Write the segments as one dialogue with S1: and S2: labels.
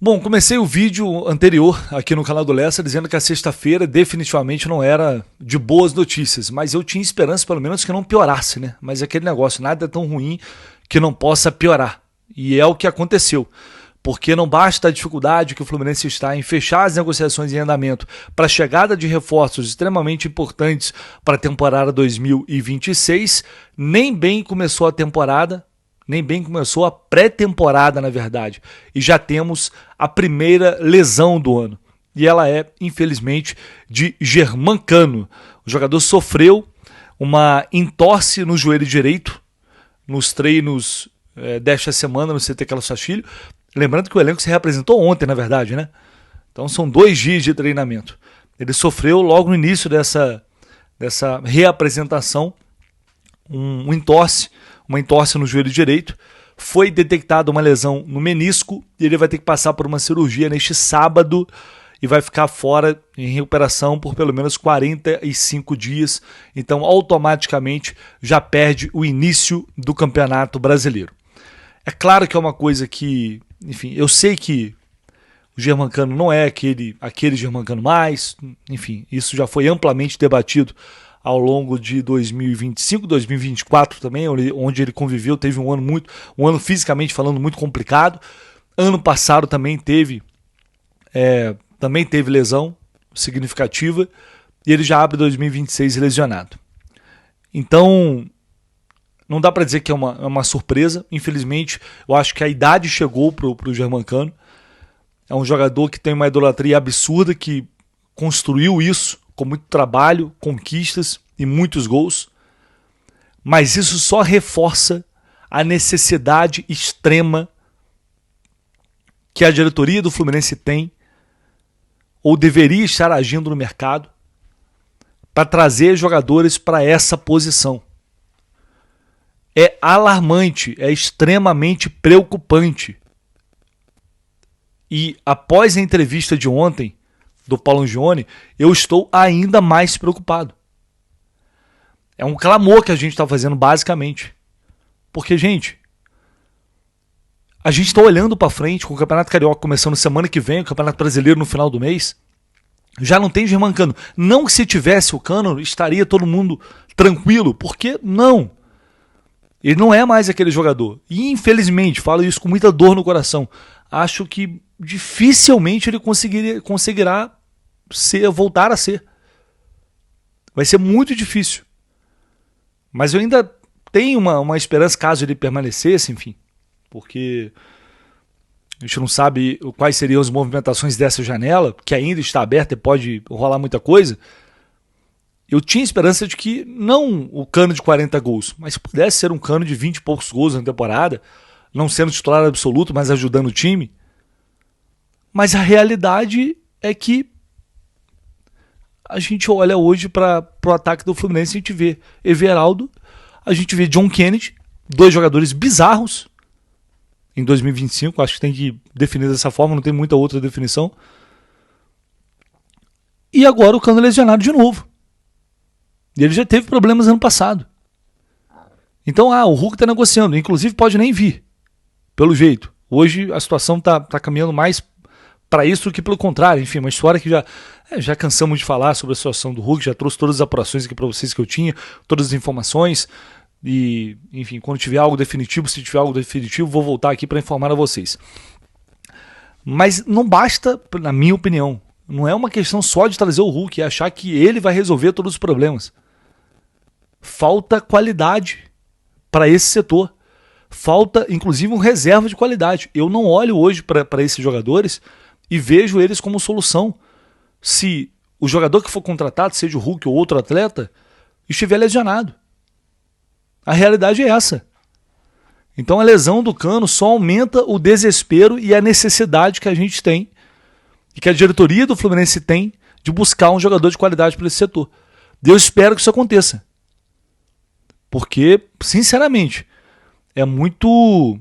S1: Bom, comecei o vídeo anterior aqui no canal do Lessa dizendo que a sexta-feira definitivamente não era de boas notícias, mas eu tinha esperança pelo menos que não piorasse, né? Mas aquele negócio, nada é tão ruim que não possa piorar. E é o que aconteceu. Porque não basta a dificuldade que o Fluminense está em fechar as negociações em andamento para a chegada de reforços extremamente importantes para a temporada 2026, nem bem começou a temporada, nem bem começou a pré-temporada, na verdade. E já temos a primeira lesão do ano. E ela é, infelizmente, de Germancano. O jogador sofreu uma entorse no joelho direito nos treinos desta semana no CT Carlos Castilho. Lembrando que o elenco se reapresentou ontem, na verdade, né? Então são 2 dias de treinamento. Ele sofreu logo no início dessa reapresentação uma entorse no joelho direito. Foi detectada uma lesão no menisco e ele vai ter que passar por uma cirurgia neste sábado e vai ficar fora em recuperação por pelo menos 45 dias. Então automaticamente já perde o início do Campeonato Brasileiro. É claro que é uma coisa que, enfim, eu sei que o Germancano não é aquele Germancano mais, enfim, isso já foi amplamente debatido ao longo de 2025, 2024 também, onde ele conviveu, teve um ano fisicamente falando muito complicado. Ano passado também teve lesão significativa e ele já abre 2026 lesionado. Então, não dá para dizer que é uma surpresa. Infelizmente, eu acho que a idade chegou pro Germancano. É um jogador que tem uma idolatria absurda, que construiu isso com muito trabalho, conquistas e muitos gols. Mas isso só reforça a necessidade extrema que a diretoria do Fluminense tem, ou deveria estar agindo no mercado, para trazer jogadores para essa posição. É alarmante, é extremamente preocupante. E após a entrevista de ontem do Paulo Angione, eu estou ainda mais preocupado. É um clamor que a gente está fazendo basicamente. Porque, gente, a gente está olhando para frente com o Campeonato Carioca começando semana que vem, o Campeonato Brasileiro no final do mês. Já não tem Germancano. Não que se tivesse o Cano, estaria todo mundo tranquilo. Porque não. Ele não é mais aquele jogador. E infelizmente, falo isso com muita dor no coração, acho que dificilmente ele conseguirá voltar a ser. Vai ser muito difícil. Mas eu ainda tenho uma esperança caso ele permanecesse, enfim. Porque a gente não sabe quais seriam as movimentações dessa janela, que ainda está aberta e pode rolar muita coisa. Eu tinha esperança de que não o Cano de 40 gols, mas se pudesse ser um Cano de 20 e poucos gols na temporada, não sendo titular absoluto, mas ajudando o time. Mas a realidade é que a gente olha hoje para o ataque do Fluminense e a gente vê Everaldo, a gente vê John Kennedy, 2 jogadores bizarros em 2025, acho que tem que definir dessa forma, não tem muita outra definição. E agora o Cano lesionado de novo. E ele já teve problemas ano passado. Então, o Hulk está negociando. Inclusive, pode nem vir. Pelo jeito. Hoje a situação está caminhando mais para isso do que pelo contrário. Enfim, uma história que já cansamos de falar sobre a situação do Hulk. Já trouxe todas as apurações aqui para vocês que eu tinha. Todas as informações. E, enfim, quando tiver algo definitivo, se tiver algo definitivo, vou voltar aqui para informar a vocês. Mas não basta, na minha opinião, não é uma questão só de trazer o Hulk e achar que ele vai resolver todos os problemas. Falta qualidade para esse setor. Falta, inclusive, um reserva de qualidade. Eu não olho hoje para esses jogadores e vejo eles como solução. Se o jogador que for contratado, seja o Hulk ou outro atleta, estiver lesionado. A realidade é essa. Então a lesão do Cano só aumenta o desespero e a necessidade que a gente tem e que a diretoria do Fluminense tem de buscar um jogador de qualidade para esse setor. Eu espero que isso aconteça. Porque, sinceramente, é muito...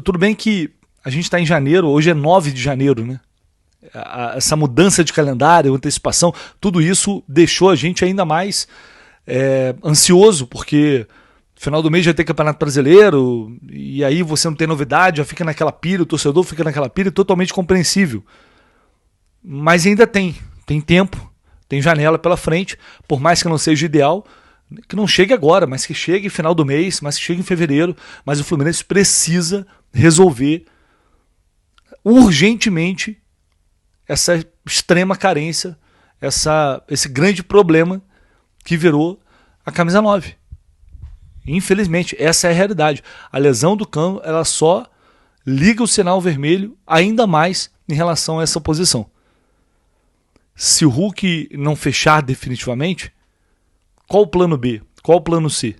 S1: Tudo bem que a gente está em janeiro, hoje é 9 de janeiro, né? Essa mudança de calendário, antecipação, tudo isso deixou a gente ainda mais ansioso, porque Final do mês já tem Campeonato Brasileiro, e aí você não tem novidade, já fica naquela pilha, o torcedor fica naquela pilha, totalmente compreensível. Mas ainda tem tempo, tem janela pela frente, por mais que não seja ideal, que não chegue agora, mas que chegue final do mês, mas que chegue em fevereiro, mas o Fluminense precisa resolver urgentemente essa extrema carência, esse grande problema que virou a camisa 9. Infelizmente, essa é a realidade. A lesão do Cano, ela só liga o sinal vermelho ainda mais em relação a essa posição. Se o Hulk não fechar definitivamente, qual o plano B? Qual o plano C?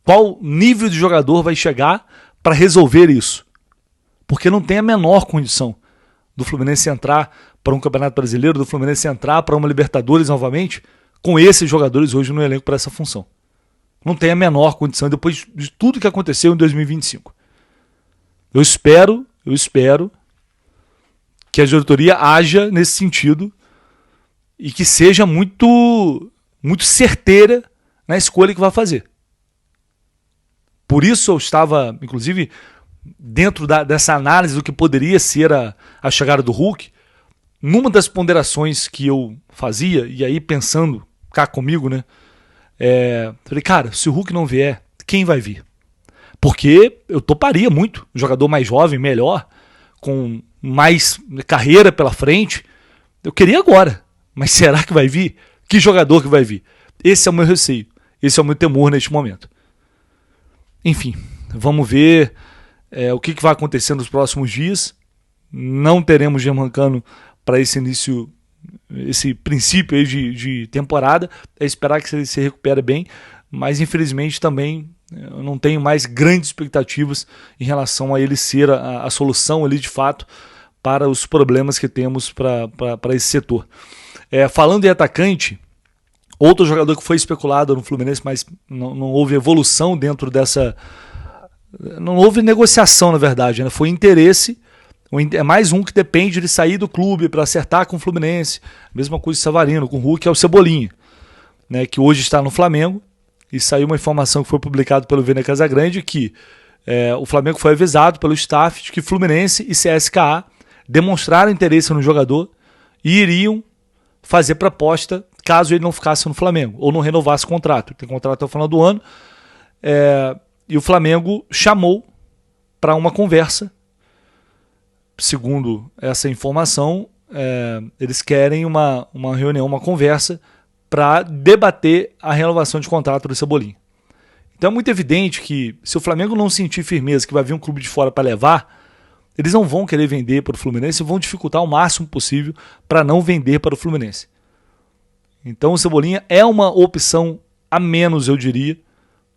S1: Qual nível de jogador vai chegar para resolver isso? Porque não tem a menor condição do Fluminense entrar para um Campeonato Brasileiro, do Fluminense entrar para uma Libertadores novamente, com esses jogadores hoje no elenco para essa função. Não tem a menor condição depois de tudo que aconteceu em 2025. Eu espero que a diretoria haja nesse sentido e que seja muito certeira na escolha que vai fazer. Por isso eu estava, inclusive, dentro dessa análise do que poderia ser a chegada do Hulk, numa das ponderações que eu fazia, e aí pensando cá comigo, né? Falei, cara, se o Hulk não vier, quem vai vir? Porque eu toparia muito, um jogador mais jovem, melhor, com mais carreira pela frente. Eu queria agora, mas será que vai vir? Que jogador que vai vir? Esse é o meu receio, esse é o meu temor neste momento. Enfim, vamos ver o que vai acontecer nos próximos dias. Não teremos Germancano para esse início, esse princípio aí de temporada. É esperar que ele se recupere bem, mas infelizmente também eu não tenho mais grandes expectativas em relação a ele ser a solução ali de fato para os problemas que temos para esse setor. Falando em atacante, outro jogador que foi especulado no Fluminense, mas não houve evolução dentro dessa... Não houve negociação, na verdade, né? Foi interesse. É mais um que depende de sair do clube para acertar com o Fluminense. Mesma coisa de Savarino, com o Hulk, é o Cebolinha, né? Que hoje está no Flamengo. E saiu uma informação que foi publicada pelo Vene Casagrande que o Flamengo foi avisado pelo staff de que Fluminense e CSKA demonstraram interesse no jogador e iriam fazer proposta caso ele não ficasse no Flamengo ou não renovasse o contrato. Ele tem contrato até o final do ano. E o Flamengo chamou para uma conversa. Segundo essa informação, eles querem uma reunião, uma conversa para debater a renovação de contrato do Cebolinha. Então é muito evidente que se o Flamengo não sentir firmeza que vai vir um clube de fora para levar, eles não vão querer vender para o Fluminense e vão dificultar o máximo possível para não vender para o Fluminense. Então o Cebolinha é uma opção a menos, eu diria,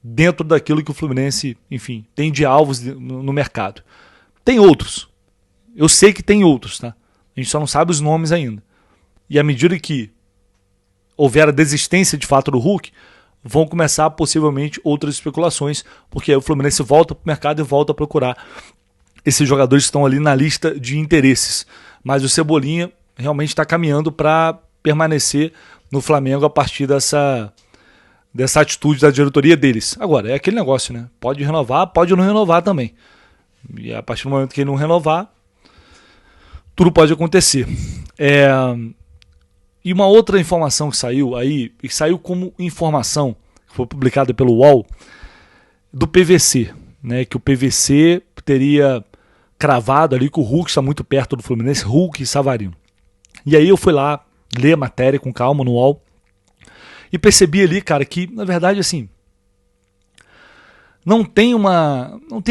S1: dentro daquilo que o Fluminense, enfim, tem de alvos no mercado. Tem outros. Eu sei que tem outros, tá? A gente só não sabe os nomes ainda. E à medida que houver a desistência de fato do Hulk, vão começar possivelmente outras especulações, porque aí o Fluminense volta para o mercado e volta a procurar esses jogadores que estão ali na lista de interesses. Mas o Cebolinha realmente está caminhando para permanecer no Flamengo a partir dessa atitude da diretoria deles. Agora, é aquele negócio, né? Pode renovar, pode não renovar também. E a partir do momento que ele não renovar, tudo pode acontecer. E uma outra informação que saiu aí, e saiu como informação, que foi publicada pelo UOL, do PVC, né? Que o PVC teria cravado ali que o Hulk está muito perto do Fluminense, Hulk e Savarino. E aí eu fui lá ler a matéria com calma no UOL e percebi ali, cara, que na verdade assim não tem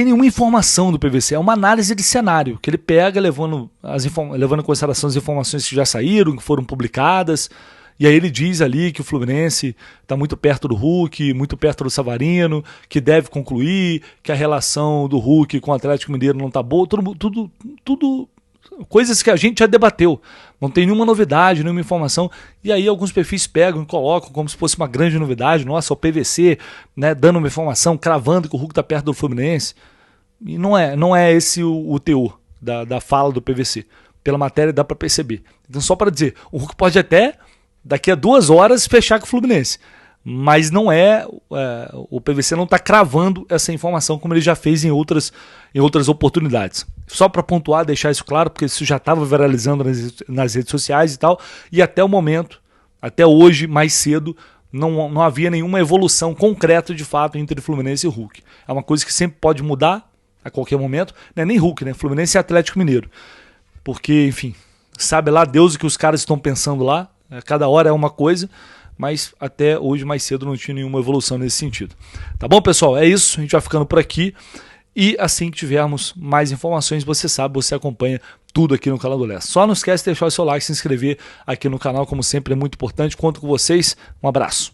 S1: nenhuma informação do PVC, é uma análise de cenário que ele pega levando em consideração as informações que já saíram, que foram publicadas, e aí ele diz ali que o Fluminense está muito perto do Hulk, muito perto do Savarino, que deve concluir, que a relação do Hulk com o Atlético Mineiro não está boa, tudo coisas que a gente já debateu, não tem nenhuma novidade, nenhuma informação, e aí alguns perfis pegam e colocam como se fosse uma grande novidade, nossa, o PVC, né, dando uma informação, cravando que o Hulk está perto do Fluminense, e não é esse o teor da fala do PVC, pela matéria dá para perceber. Então só para dizer, o Hulk pode até, daqui a 2 horas, fechar com o Fluminense, mas não o PVC não está cravando essa informação como ele já fez em outras oportunidades. Só para pontuar, deixar isso claro, porque isso já estava viralizando nas redes sociais e tal, e até o momento, até hoje, mais cedo, não havia nenhuma evolução concreta de fato entre Fluminense e Hulk. É uma coisa que sempre pode mudar a qualquer momento, não é nem Hulk, né? Fluminense e Atlético Mineiro. Porque, enfim, sabe lá Deus o que os caras estão pensando lá, cada hora é uma coisa, mas até hoje mais cedo não tinha nenhuma evolução nesse sentido. Tá bom, pessoal? É isso, a gente vai ficando por aqui. E assim que tivermos mais informações, você sabe, você acompanha tudo aqui no canal do Leste. Só não esquece de deixar o seu like, se inscrever aqui no canal, como sempre é muito importante. Conto com vocês, um abraço.